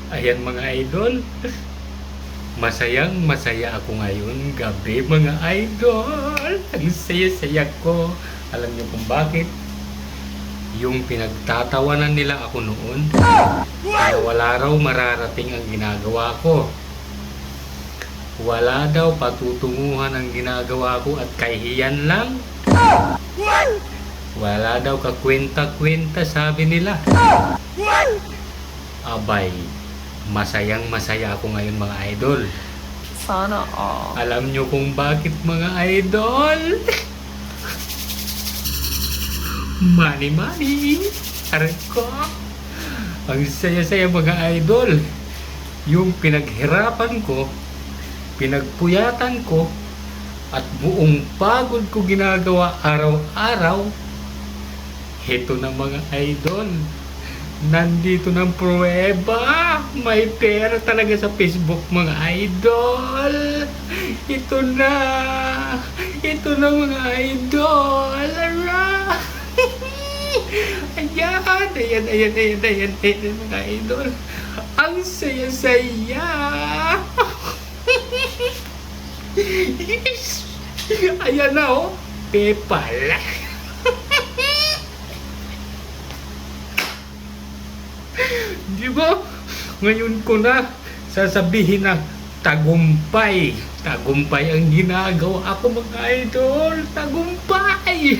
Ayan mga idol, masayang masaya ako ngayon gabi mga idol. Ang saya-saya ko. Alam niyo kung bakit? Yung pinagtatawanan nila ako noon na wala raw mararating ang ginagawa ko. Wala daw patutunguhan ang ginagawa ko at kahiyan lang. Wala daw kakwenta-kwenta sabi nila. Abay, masayang masaya ako ngayon mga idol. Sana all. Alam nyo kung bakit mga idol? Money. Aray ko. Ang saya-saya mga idol. Yung pinaghirapan ko, pinagpuyatan ko, at buong pagod ko ginagawa araw-araw. Heto na mga idol. Nandito ng pruweba. May pera talaga sa Facebook mga idol. Ito na. Ito na mga idol. Ara. Ayan mga idol. Ang saya-saya. Ayan na oh. PayPal. Di ba? Ngayon ko na sasabihin na tagumpay. Tagumpay ang ginagawa ako mga idol. Tagumpay!